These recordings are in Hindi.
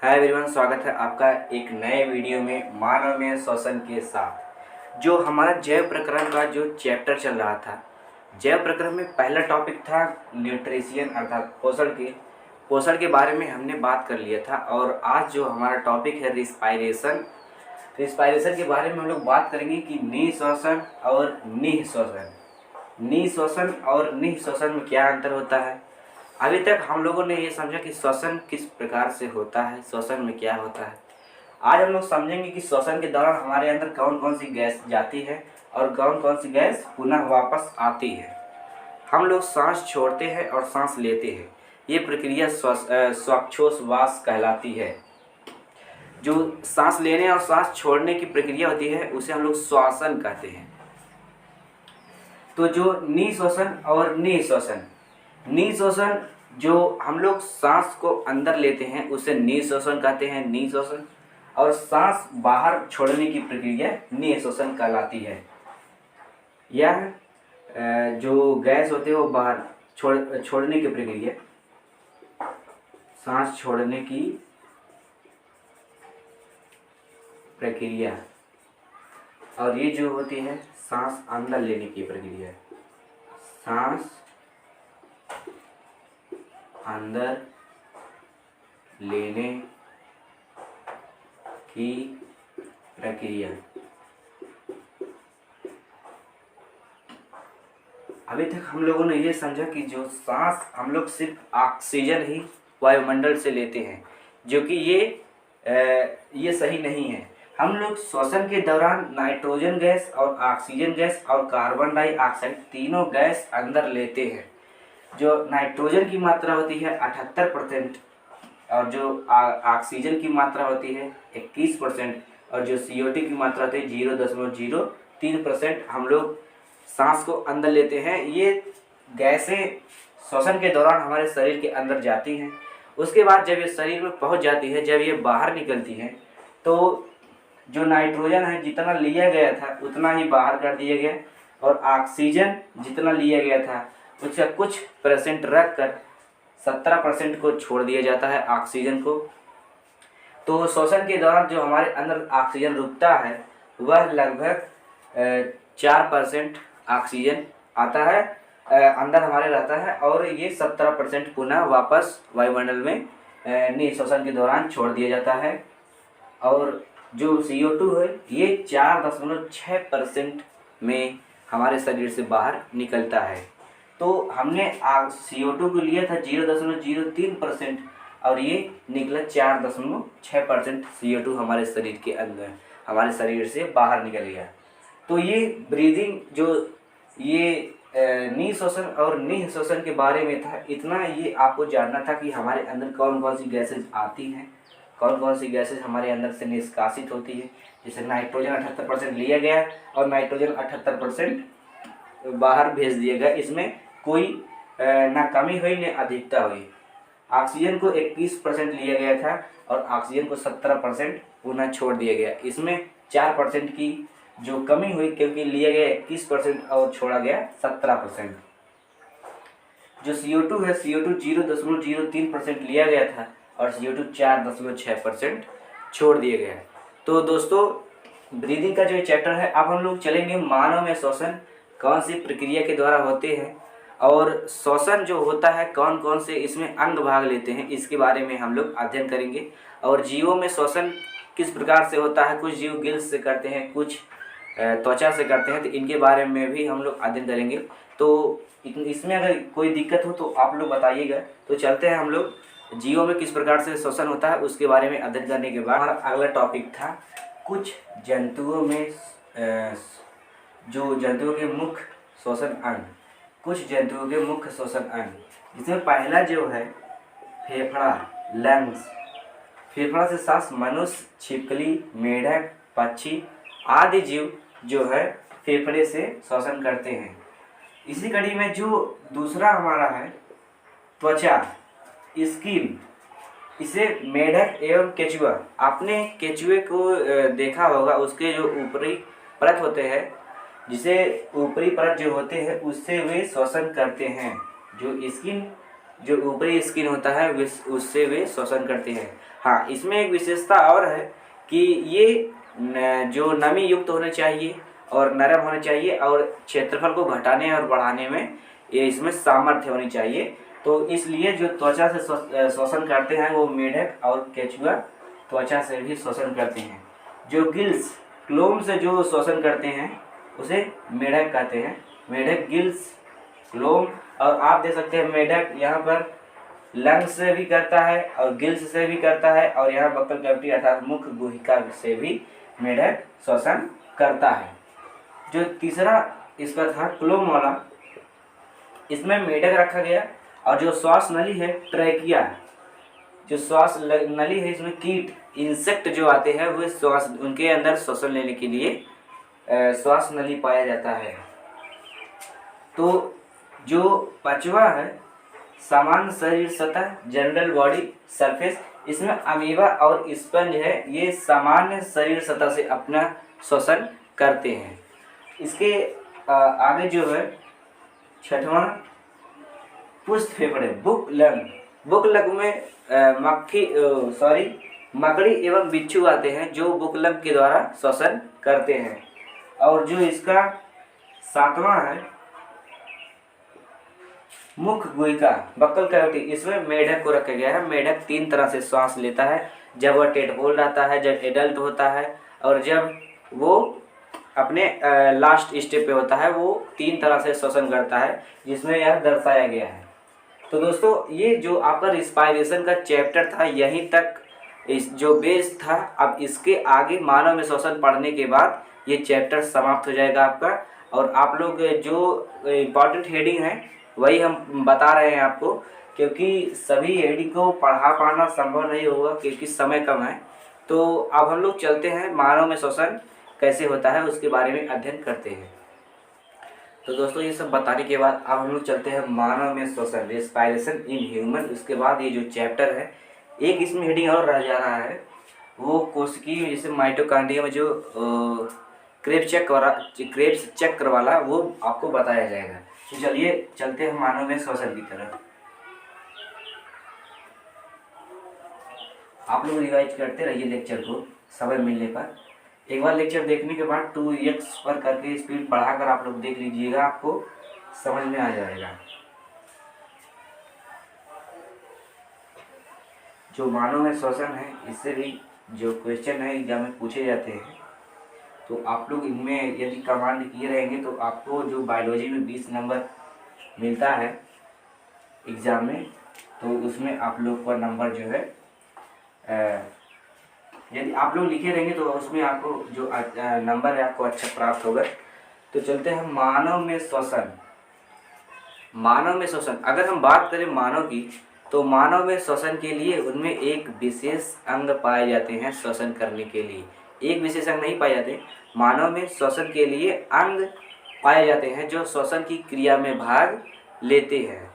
हाय एवरीवन, स्वागत है आपका एक नए वीडियो में मानव में श्वसन के साथ। जो हमारा जैव प्रकरण का जो चैप्टर चल रहा था, जैव प्रकरण में पहला टॉपिक था न्यूट्रिशन अर्थात पोषण के बारे में हमने बात कर लिया था। और आज जो हमारा टॉपिक है रिस्पायरेशन के बारे में हम लोग बात करेंगे कि निःश्वसन और निःश्वसन और निःश्वसन में क्या अंतर होता है। अभी तक हम लोगों ने ये समझा कि श्वसन किस प्रकार से होता है, श्वसन में क्या होता है। आज हम लोग समझेंगे कि श्वसन के दौरान हमारे अंदर कौन कौन सी गैस जाती है और कौन कौन सी गैस पुनः वापस आती है। हम लोग सांस छोड़ते हैं और सांस लेते हैं, ये प्रक्रिया श्वासोच्छ्वास कहलाती है। जो सांस लेने और सांस छोड़ने की प्रक्रिया होती है उसे हम लोग श्वसन कहते हैं। तो जो निःश्वसन और निःश्वसन जो हम लोग सांस को अंदर लेते हैं उसे निःश्वसन कहते हैं, निःश्वसन। और सांस बाहर छोड़ने की प्रक्रिया निःश्वसन कहलाती है। यह जो गैस होते हैं वो बाहर छोड़ने की प्रक्रिया, सांस छोड़ने की प्रक्रिया, और ये जो होती है सांस अंदर लेने की प्रक्रिया, सांस अंदर लेने की प्रक्रिया। अभी तक हम लोगों ने ये समझा कि जो सांस हम लोग सिर्फ ऑक्सीजन ही वायुमंडल से लेते हैं, जो कि ये सही नहीं है। हम लोग श्वसन के दौरान नाइट्रोजन गैस और ऑक्सीजन गैस और कार्बन डाइऑक्साइड तीनों गैस अंदर लेते हैं। जो नाइट्रोजन की मात्रा होती है 78% और जो ऑक्सीजन की मात्रा होती है 21% और जो CO2 की मात्रा होती है 0.03% हम लोग सांस को अंदर लेते हैं। ये गैसें श्वसन के दौरान हमारे शरीर के अंदर जाती हैं। उसके बाद जब ये शरीर में पहुंच जाती है, जब ये बाहर निकलती है, तो जो नाइट्रोजन है जितना लिया गया था उतना ही बाहर कर दिया गया, और ऑक्सीजन जितना लिया गया था उसका कुछ % रख कर 17% को छोड़ दिया जाता है ऑक्सीजन को। तो श्वसन के दौरान जो हमारे अंदर ऑक्सीजन रुकता है वह लगभग 4% ऑक्सीजन आता है, अंदर हमारे रहता है, और ये 17% पुनः वापस वायुमंडल में निःश्वसन के दौरान छोड़ दिया जाता है। और जो CO2 है ये 4.6% में हमारे शरीर से बाहर निकलता है। तो हमने CO2 को लिया था 0.03% और ये निकला 4.6% CO2 हमारे शरीर के अंदर, हमारे शरीर से बाहर निकल गया। तो ये ब्रीदिंग जो ये निःश्वसन और निःश्वसन के बारे में था, इतना ये आपको जानना था कि हमारे अंदर कौन कौन सी गैसेज आती हैं, कौन कौन सी गैसेज हमारे अंदर से निष्कासित होती है। जैसे नाइट्रोजन 78% लिया गया और नाइट्रोजन 78% बाहर भेज दिया गया, इसमें कोई ना कमी हुई ना अधिकता हुई। ऑक्सीजन को 21% लिया गया था और ऑक्सीजन को 17% पुनः छोड़ दिया गया। इसमें 4% की जो कमी हुई, क्योंकि लिया गया 21% और छोड़ा गया 17%। जो CO2 है, CO2 0.03% लिया गया था और CO2 4.6% छोड़ दिया गया। तो दोस्तों, ब्रीदिंग का जो चैप्टर है, अब हम लोग चलेंगे मानव में श्वसन कौन सी प्रक्रिया के द्वारा होते हैं और श्वसन जो होता है कौन कौन से इसमें अंग भाग लेते हैं, इसके बारे में हम लोग अध्ययन करेंगे। और जीवों में श्वसन किस प्रकार से होता है, कुछ जीव गिल्स से करते हैं, कुछ त्वचा से करते हैं, तो इनके बारे में भी हम लोग अध्ययन करेंगे। तो इसमें अगर कोई दिक्कत हो तो आप लोग बताइएगा। तो चलते हैं हम लोग जीवों में किस प्रकार से श्वसन होता है उसके बारे में अध्ययन करने के बाद हमारा अगला टॉपिक था कुछ जंतुओं में जो जंतुओं के मुख्य श्वसन अंग, कुछ जंतुओं के मुख्य श्वसन अंग। इसमें पहला जो है फेफड़ा, लंग्स। फेफड़ा से सांस मनुष्य, छिपकली, मेढक, पक्षी आदि जीव जो है फेफड़े से श्वसन करते हैं। इसी कड़ी में जो दूसरा हमारा है त्वचा, स्किन, इसे मेढक एवं केचुआ, आपने केचुए को देखा होगा, उसके जो ऊपरी परत होते हैं, जिसे ऊपरी परत जो होते हैं उससे वे श्वसन करते हैं। जो स्किन जो ऊपरी स्किन होता है उससे वे श्वसन करते हैं। हाँ, इसमें एक विशेषता और है कि ये जो नमी युक्त होने चाहिए और नरम होने चाहिए और क्षेत्रफल को घटाने और बढ़ाने में ये इसमें सामर्थ्य होनी चाहिए। तो इसलिए जो त्वचा से श्वसन करते हैं वो मेढक और केचुआ त्वचा से भी श्वसन करते हैं। जो गिल्स क्लोम से जो श्वसन करते हैं उसे मेढक कहते हैं। मेढक गिल्स क्लोम, और आप देख सकते हैं मेढक यहाँ पर लंग्स से भी करता है और गिल्स से भी करता है, और यहाँ बक्कल कैविटी अर्थात मुख गुहिका से भी मेढक श्वसन करता है। जो तीसरा इसका था क्लोम वाला, इसमें मेढक रखा गया, और जो श्वास नली है ट्रैकिया, जो श्वास नली है इसमें कीट इंसेक्ट जो आते हैं वो श्वास उनके अंदर श्वसन लेने के लिए श्वास नली पाया जाता है। तो जो पांचवा है सामान्य शरीर सतह जनरल बॉडी सरफेस, इसमें अमीबा और स्पंज है, ये सामान्य शरीर सतह से अपना श्वसन करते हैं। इसके आगे जो है छठवां पुष्ट फेफड़े बुक लंग। बुक लंग में मकड़ी एवं बिच्छू आते हैं जो बुक लंग के द्वारा श्वसन करते हैं। और जो इसका सातवां है मुख गुहिका बक्कल कैविटी, इसमें मेढक को रखा गया है। मेढक 3 तरह से श्वास लेता है, जब वह टेडपोल रहता है, जब एडल्ट होता है, और जब वो अपने लास्ट स्टेप पे होता है, वो 3 तरह से श्वसन करता है जिसमें यह दर्शाया गया है। तो दोस्तों ये जो आपका रिस्पायरेशन का चैप्टर था यहीं तक इस जो बेस था। अब इसके आगे मानव में श्वसन पढ़ने के बाद ये चैप्टर समाप्त हो जाएगा आपका, और आप लोग जो इम्पॉर्टेंट हेडिंग है वही हम बता रहे हैं आपको, क्योंकि सभी हेडिंग को पढ़ा पाना संभव नहीं होगा क्योंकि समय कम है। तो अब हम लोग चलते हैं मानव में श्वसन कैसे होता है उसके बारे में अध्ययन करते हैं। तो दोस्तों ये सब बताने के बाद अब हम लोग चलते हैं मानव में श्वसन रेस्पायरेशन इन ह्यूमन। उसके बाद ये जो चैप्टर है एक इसमें हेडिंग और रह जा रहा है, वो कोशिकीय जैसे माइटोकॉन्ड्रिया में जो क्रेब्स चक्र वाला वो आपको बताया जाएगा। तो चलिए चलते हैं मानव में श्वसन की तरफ। आप लोग रिवाइज करते रहिए लेक्चर को समय मिलने पर। एक बार लेक्चर देखने के बाद 2x पर करके स्पीड बढ़ाकर आप लोग देख लीजिएगा, आपको समझ में आ जाएगा। जो मानव में श्वसन है इससे भी जो क्वेश्चन है एग्जाम में पूछे जाते हैं, तो आप लोग इनमें यदि कमांड किए रहेंगे तो आपको जो बायोलॉजी में 20 नंबर मिलता है एग्ज़ाम में, तो उसमें आप लोग का नंबर जो है यदि आप लोग लिखे रहेंगे तो उसमें आपको जो नंबर है आपको अच्छा प्राप्त होगा। तो चलते हैं मानव में श्वसन। मानव में श्वसन अगर हम बात करें मानव की, तो मानव में श्वसन के लिए उनमें एक विशेष अंग पाए जाते हैं श्वसन करने के लिए। एक विशेष अंग नहीं पाए जाते, मानव में श्वसन के लिए अंग पाए जाते हैं जो श्वसन की क्रिया में भाग लेते हैं।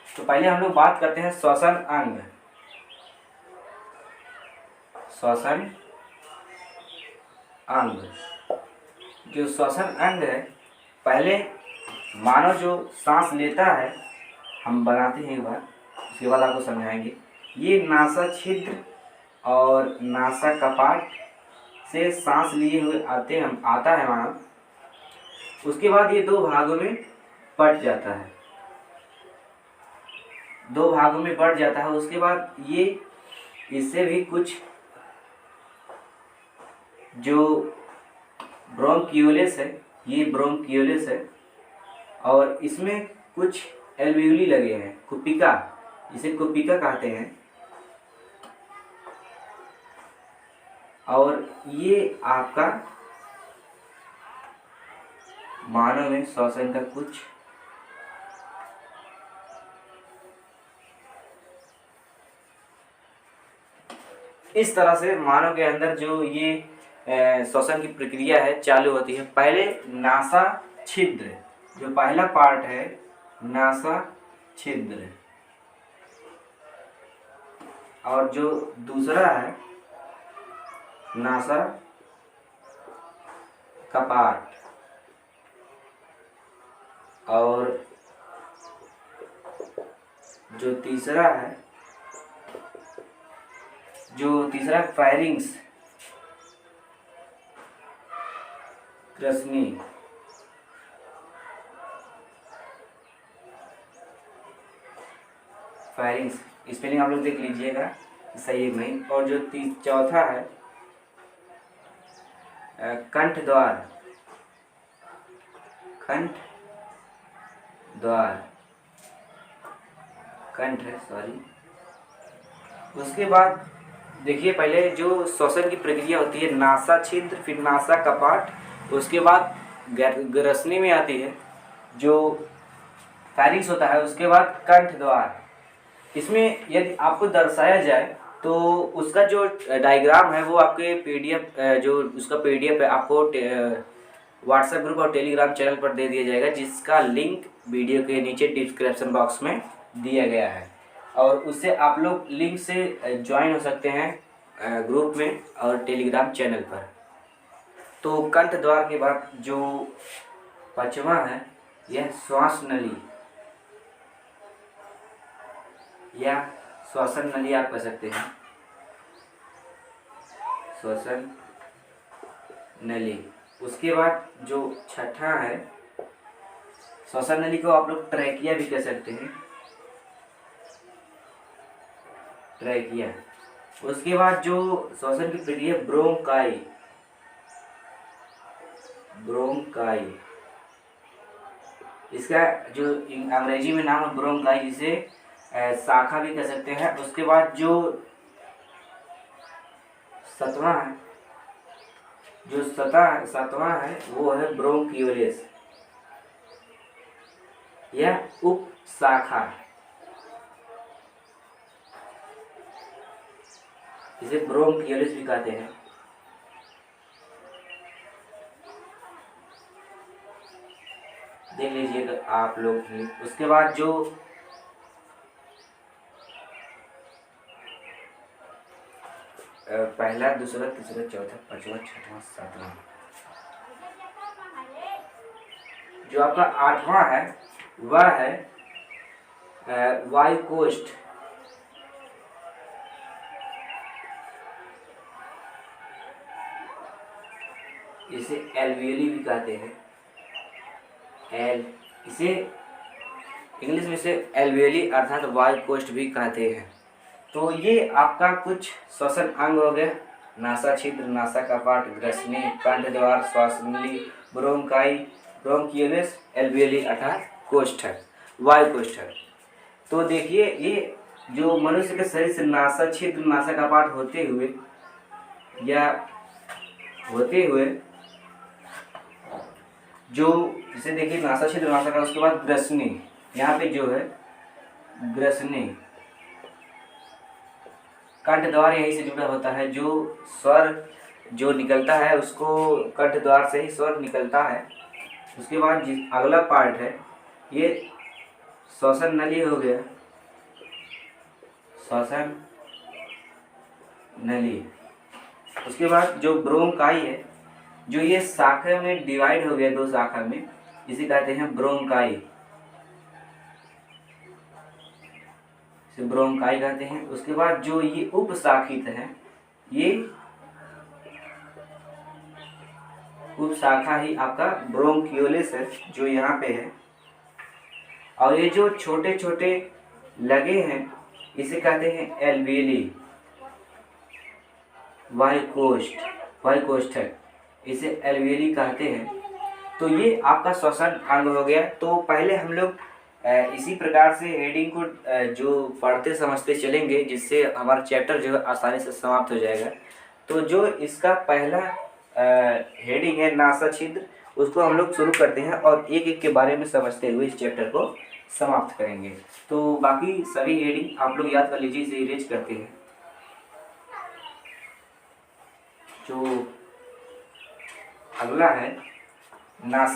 तो पहले हम लोग बात करते हैं श्वसन अंग। श्वसन अंग, जो श्वसन अंग है, पहले मानव जो सांस लेता है, हम बनाते हैं एक बार उसके बाद आपको समझाएंगे। ये नासा छिद्र और नासा कपाट से सांस लिए हुए आता है मानव। उसके बाद ये 2 भागों में बट जाता है, 2 भागों में बट जाता है। उसके बाद ये इससे भी कुछ जो ब्रोंकियोलस है, ये ब्रोंकियोलस है, और इसमें कुछ एल्वियोली लगे हैं, कुपिका, जिसे कुपिका कहते हैं। और ये आपका मानव में श्वसन का कुछ इस तरह से मानव के अंदर जो ये श्वसन की प्रक्रिया है चालू होती है। पहले नासा छिद्र, जो पहला पार्ट है नासा छिद्र, और जो दूसरा है नासा कपाट, और जो तीसरा है, फायरिंग्स ग्रसनी, फायरिंग्स स्पेलिंग आप लोग देख लीजिएगा सही है नहीं। और जो चौथा है कंठ द्वार, कंठ द्वार, कंठ है सॉरी। उसके बाद देखिए पहले जो श्वसन की प्रक्रिया होती है नासा छिद्र, फिर नासा कपाट, उसके बाद ग्रसनी में आती है जो फायरिंग्स होता है, उसके बाद कंठ द्वार। इसमें यदि आपको दर्शाया जाए तो उसका जो डायग्राम है वो आपके पीडीएफ, जो उसका पीडीएफ है आपको व्हाट्सएप ग्रुप और टेलीग्राम चैनल पर दे दिया जाएगा, जिसका लिंक वीडियो के नीचे डिस्क्रिप्शन बॉक्स में दिया गया है। और उससे आप लोग लिंक से ज्वाइन हो सकते हैं ग्रुप में और टेलीग्राम चैनल पर। तो कंठ द्वार के बाद जो पांचवा है यह श्वास नली या श्वसन नली आप कह सकते हैं, श्वसन नली। उसके बाद जो छठा है श्वसन नली को आप लोग ट्रैकिया भी कह सकते हैं, ट्रैकिया। उसके बाद जो श्वसन की प्रक्रिया ब्रोंकाई, ब्रोंकाई, इसका जो अंग्रेजी में नाम है ब्रोंकाई, जिसे शाखा भी कह सकते हैं। उसके बाद जो सातवां है, जो सातवां है वो है ब्रोंकियोलिस या उप शाखा, इसे ब्रोंकियोलिस भी कहते हैं। देख लीजिएगा आप लोग भी। उसके बाद जो पहला, दूसरा, तीसरा, चौथा, पांचवा, छठवां, सातवां, जो आपका आठवां है वह है वायु कोष्ठ, इसे एल्वियोली भी कहते हैं। इसे इंग्लिश में से एल्वियोली अर्थात वायु कोष्ठ भी कहते हैं। तो ये आपका कुछ श्वसन अंग हो गए, नासा छिद्र, नासा कपाट, ग्रसनी, कंठ द्वार, श्वास नली, ब्रोंकाई, ब्रोंकियोलिस, एल्वियोली अर्थात कोष्ठक, वायु कोष्ठक। तो देखिए ये जो मनुष्य के शरीर से नासा छिद्र, नासा कपाट होते हुए जो इसे देखिए नासा छिद्र, नासा कपाट, उसके बाद ग्रसनी, यहाँ पे जो है ग्रसनी, कंठ द्वार यहीं से जुड़ा होता है। जो स्वर जो निकलता है उसको कंठ द्वार से ही स्वर निकलता है। उसके बाद अगला पार्ट है ये श्वसन नली हो गया, श्वसन नली। उसके बाद जो ब्रोंकाई है, जो ये शाखा में डिवाइड हो गया, दो शाखा में, इसे कहते हैं ब्रोंकाई, ब्रोंकाई कहते हैं। उसके बाद जो ये उपशाखित है, ये उपशाखा ही आपका ब्रोंकियोलिस है जो यहाँ पे है। और ये जो छोटे छोटे लगे हैं इसे कहते हैं एल्वियोली, वायुकोष्ठक, इसे एल्वियोली कहते हैं। तो ये आपका श्वसन अंग हो गया। तो पहले हम लोग इसी प्रकार से हेडिंग को जो पढ़ते समझते चलेंगे, जिससे हमारा चैप्टर जो है आसानी से समाप्त हो जाएगा। तो जो इसका पहला हेडिंग है नासा छिद्र, उसको हम लोग शुरू करते हैं और एक एक के बारे में समझते हुए इस चैप्टर को समाप्त करेंगे। तो बाकी सभी हेडिंग आप लोग याद कर लीजिए, इसे इरेज करते हैं। जो अगला है नासा